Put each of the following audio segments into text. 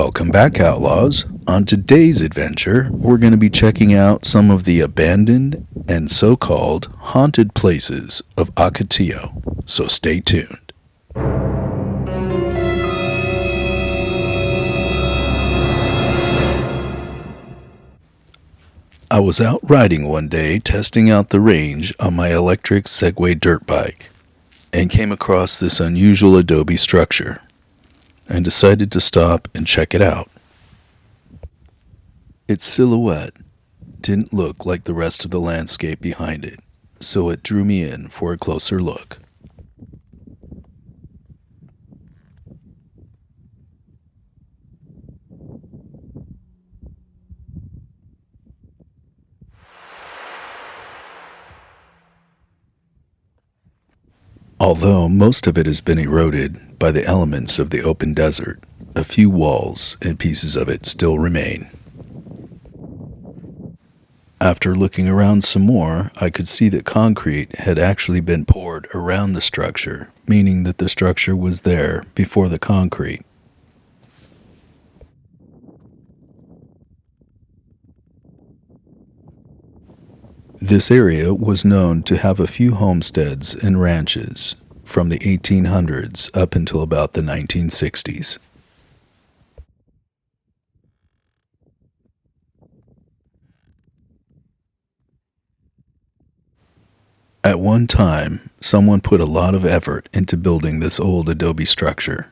Welcome back, Outlaws. On today's adventure, we're going to be checking out some of the abandoned and so-called haunted places of Ocotillo, so stay tuned. I was out riding one day testing out the range on my electric Segway dirt bike and came across this unusual adobe structure and decided to stop and check it out. Its silhouette didn't look like the rest of the landscape behind it, so it drew me in for a closer look. Although most of it has been eroded by the elements of the open desert, a few walls and pieces of it still remain. After looking around some more, I could see that concrete had actually been poured around the structure, meaning that the structure was there before the concrete. This area was known to have a few homesteads and ranches from the 1800s up until about the 1960s. At one time, someone put a lot of effort into building this old adobe structure.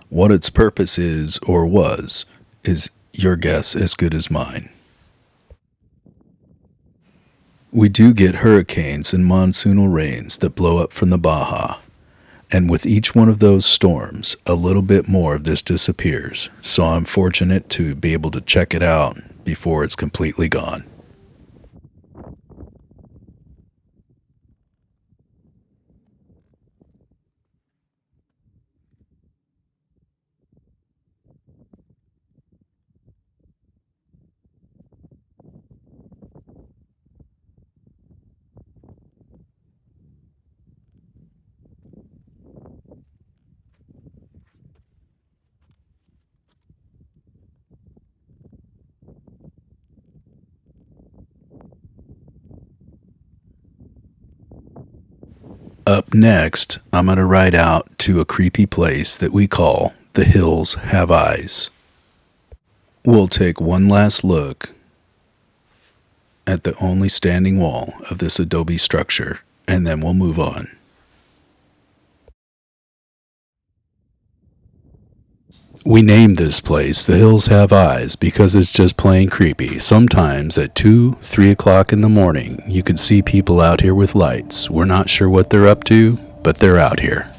What its purpose is or was is your guess as good as mine. We do get hurricanes and monsoonal rains that blow up from the Baja, and with each one of those storms, a little bit more of this disappears, so I'm fortunate to be able to check it out before it's completely gone. Up next, I'm going to ride out to a creepy place that we call The Hills Have Eyes. We'll take one last look at the only standing wall of this adobe structure, and then we'll move on. We named this place The Hills Have Eyes because it's just plain creepy. Sometimes at 2, 3 o'clock in the morning, you can see people out here with lights. We're not sure what they're up to, but they're out here.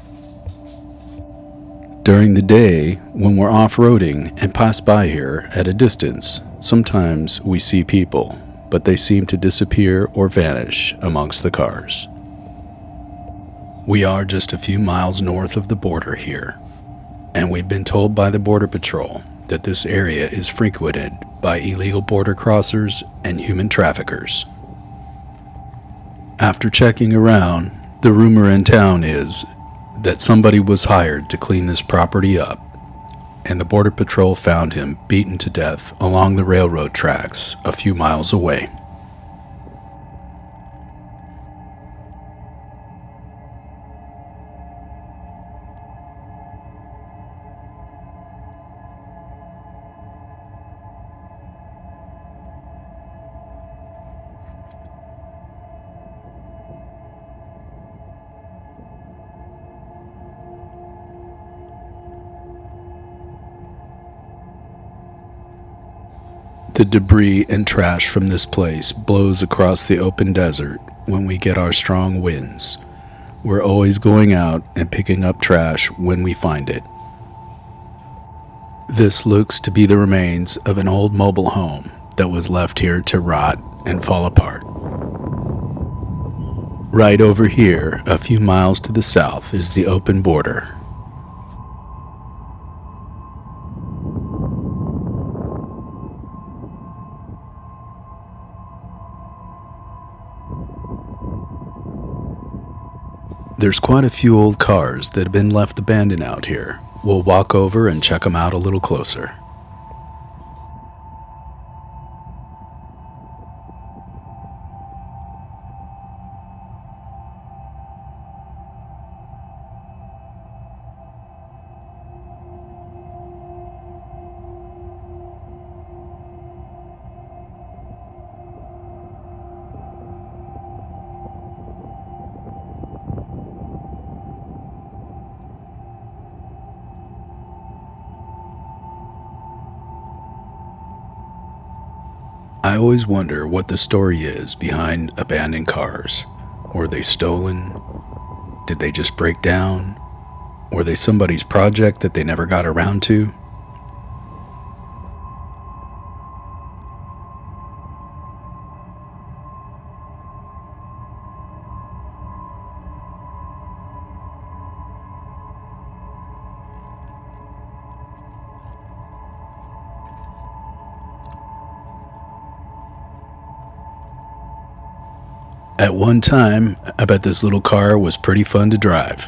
During the day, when we're off-roading and pass by here at a distance, sometimes we see people, but they seem to disappear or vanish amongst the cars. We are just a few miles north of the border here, and we've been told by the Border Patrol that this area is frequented by illegal border crossers and human traffickers. After checking around, the rumor in town is that somebody was hired to clean this property up, and the Border Patrol found him beaten to death along the railroad tracks a few miles away. The debris and trash from this place blows across the open desert when we get our strong winds. We're always going out and picking up trash when we find it. This looks to be the remains of an old mobile home that was left here to rot and fall apart. Right over here, a few miles to the south, is the open border. There's quite a few old cars that have been left abandoned out here. We'll walk over and check them out a little closer. I always wonder what the story is behind abandoned cars. Were they stolen? Did they just break down? Were they somebody's project that they never got around to? At one time, I bet this little car was pretty fun to drive.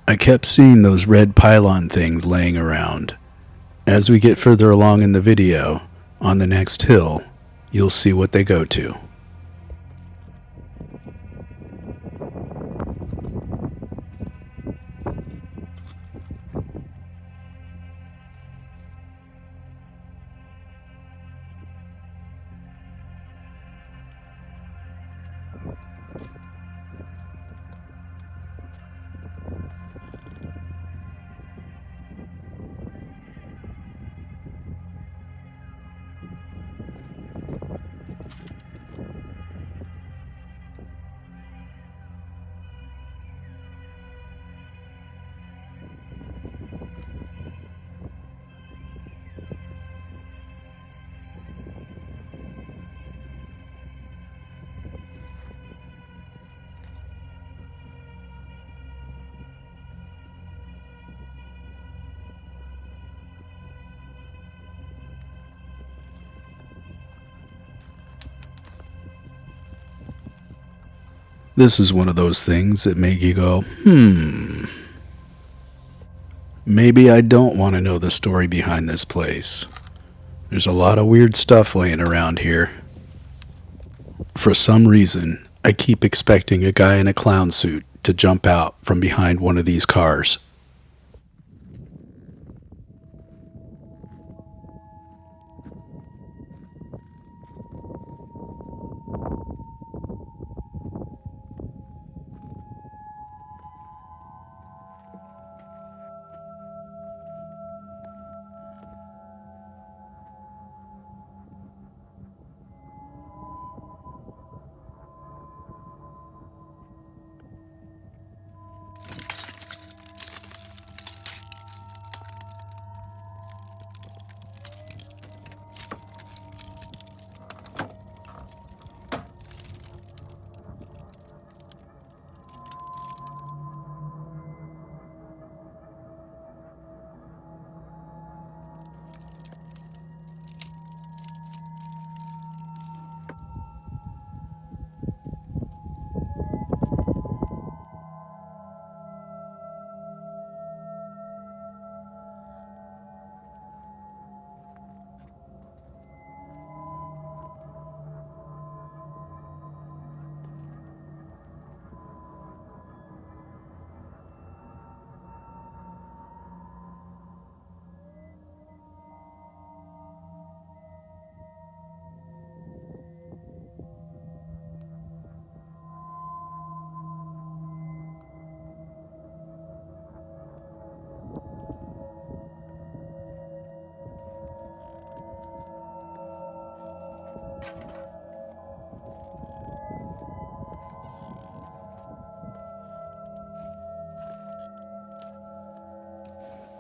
I kept seeing those red pylon things laying around. As we get further along in the video, on the next hill, you'll see what they go to. This is one of those things that make you go, maybe I don't want to know the story behind this place. There's a lot of weird stuff laying around here. For some reason, I keep expecting a guy in a clown suit to jump out from behind one of these cars.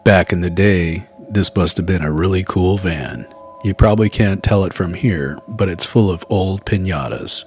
Back in the day, this must have been a really cool van. You probably can't tell it from here, but it's full of old piñatas.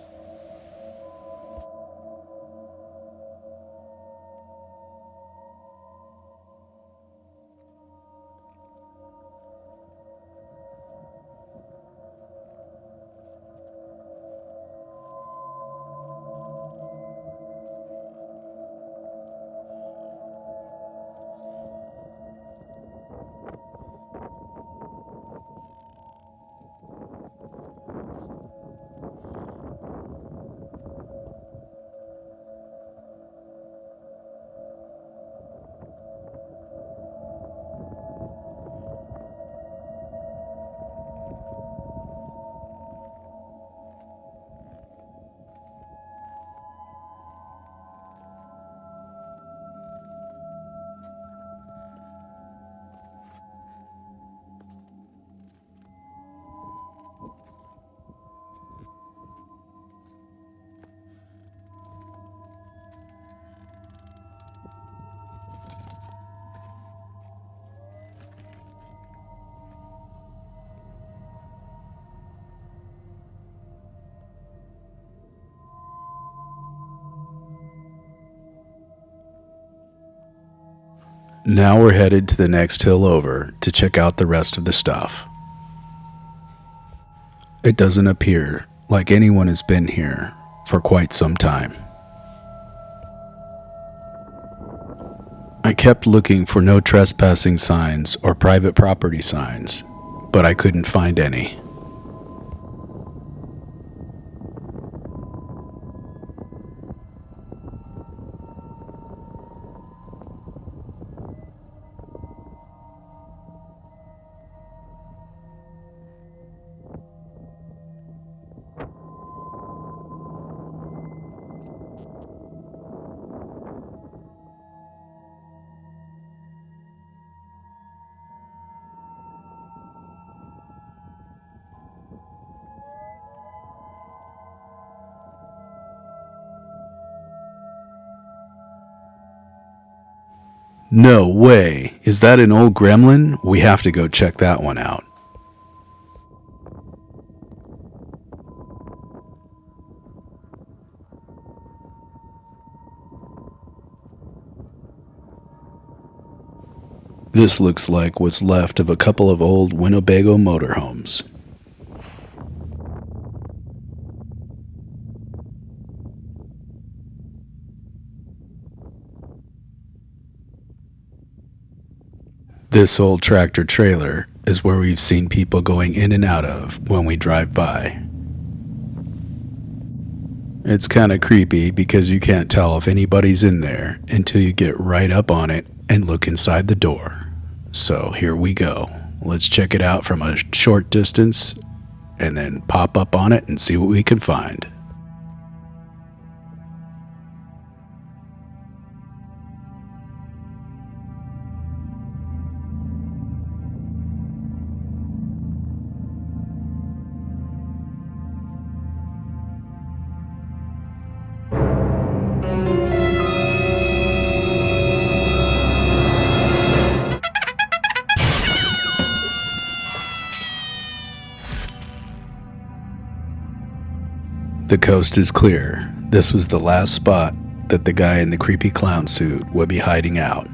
Now we're headed to the next hill over to check out the rest of the stuff. It doesn't appear like anyone has been here for quite some time. I kept looking for no trespassing signs or private property signs, but I couldn't find any. No way! Is that an old gremlin? We have to go check that one out. This looks like what's left of a couple of old Winnebago motorhomes. This old tractor trailer is where we've seen people going in and out of when we drive by. It's kind of creepy because you can't tell if anybody's in there until you get right up on it and look inside the door. So here we go. Let's check it out from a short distance and then pop up on it and see what we can find. The coast is clear. This was the last spot that the guy in the creepy clown suit would be hiding out.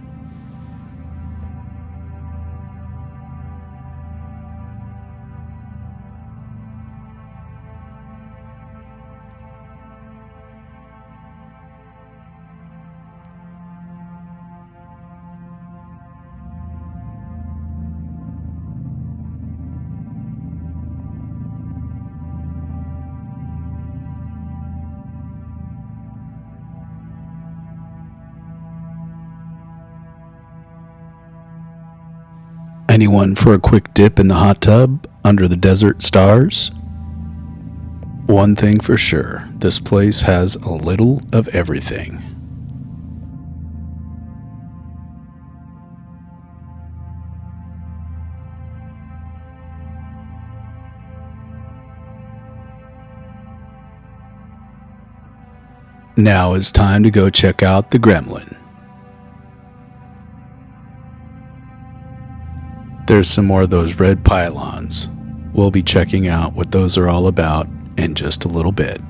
Anyone for a quick dip in the hot tub under the desert stars? One thing for sure, this place has a little of everything. Now it's time to go check out the gremlin. there's some more of those red pylons. We'll be checking out what those are all about in just a little bit.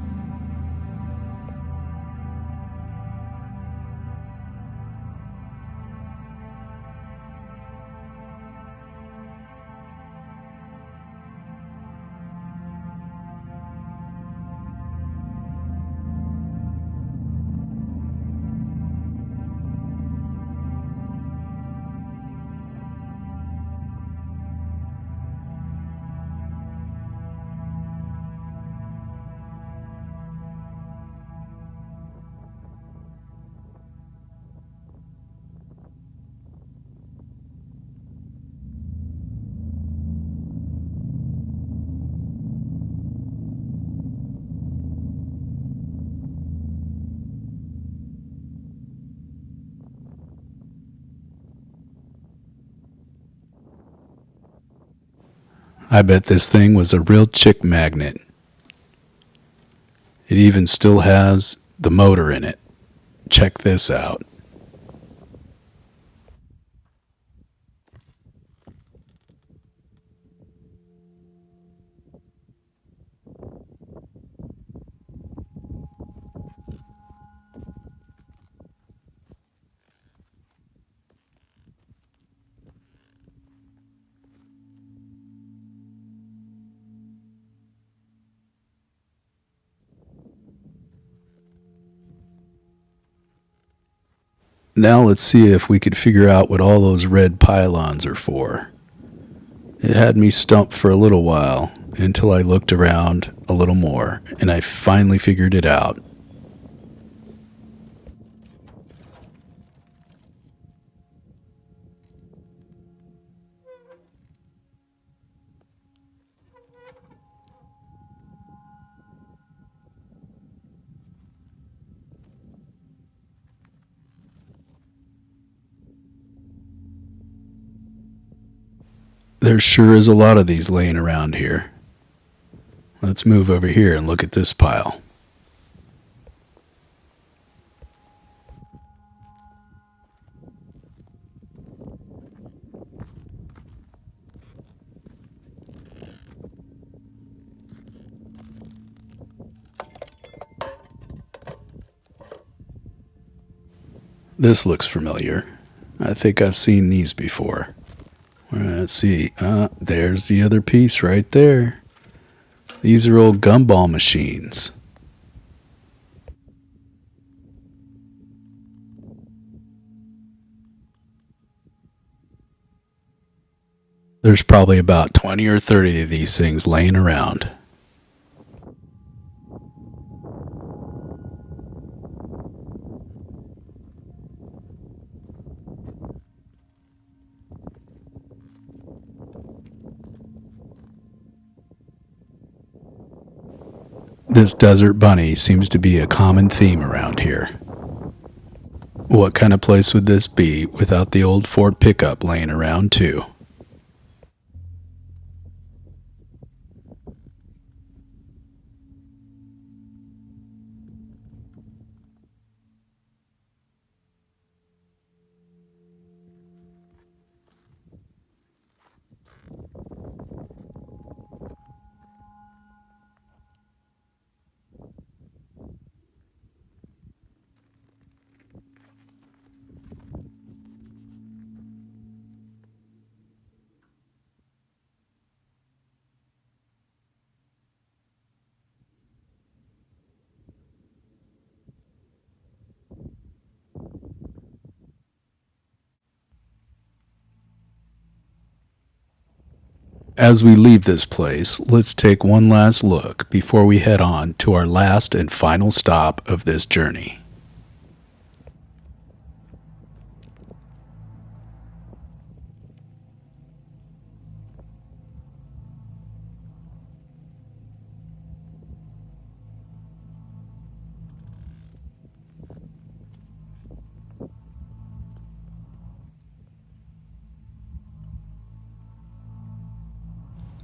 I bet this thing was a real chick magnet. It even still has the motor in it. Check this out. Now let's see if we could figure out what all those red pylons are for. It had me stumped for a little while until I looked around a little more and I finally figured it out. There sure is a lot of these laying around here. Let's move over here and look at this pile. This looks familiar. I think I've seen these before. Let's see. There's the other piece right there. These are old gumball machines. There's probably about 20 or 30 of these things laying around. This desert bunny seems to be a common theme around here. What kind of place would this be without the old Ford pickup laying around too? As we leave this place, let's take one last look before we head on to our last and final stop of this journey.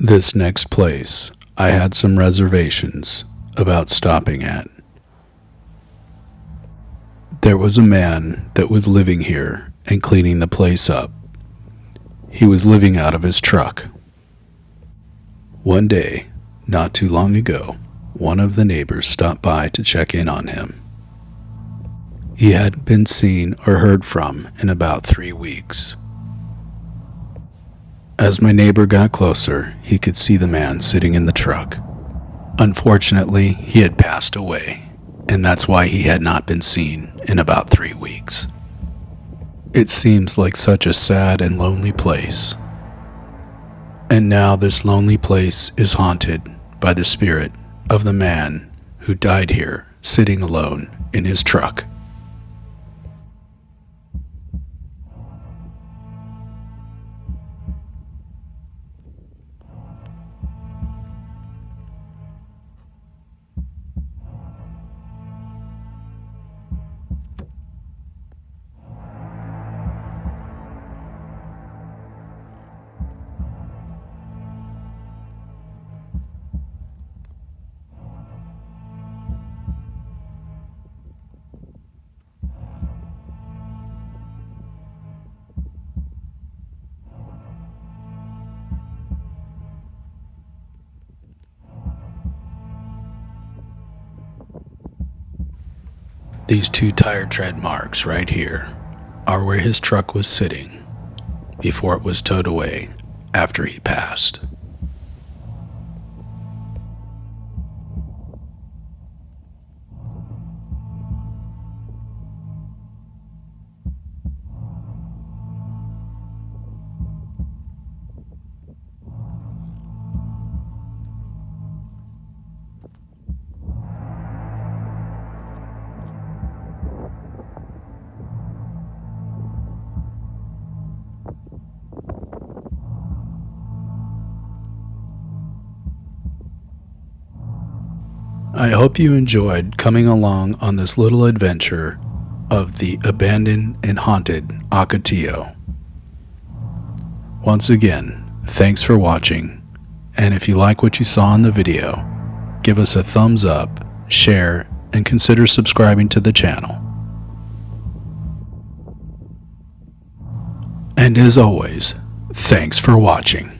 This next place, I had some reservations about stopping at. There was a man that was living here and cleaning the place up. He was living out of his truck. One day, not too long ago, one of the neighbors stopped by to check in on him. He hadn't been seen or heard from in about 3 weeks. As my neighbor got closer, he could see the man sitting in the truck. Unfortunately, he had passed away, and that's why he had not been seen in about 3 weeks. It seems like such a sad and lonely place. And now this lonely place is haunted by the spirit of the man who died here sitting alone in his truck. These 2 tire tread marks right here are where his truck was sitting before it was towed away after he passed. I hope you enjoyed coming along on this little adventure of the abandoned and haunted Ocotillo. Once again, thanks for watching, and if you like what you saw in the video, give us a thumbs up, share, and consider subscribing to the channel. And as always, thanks for watching.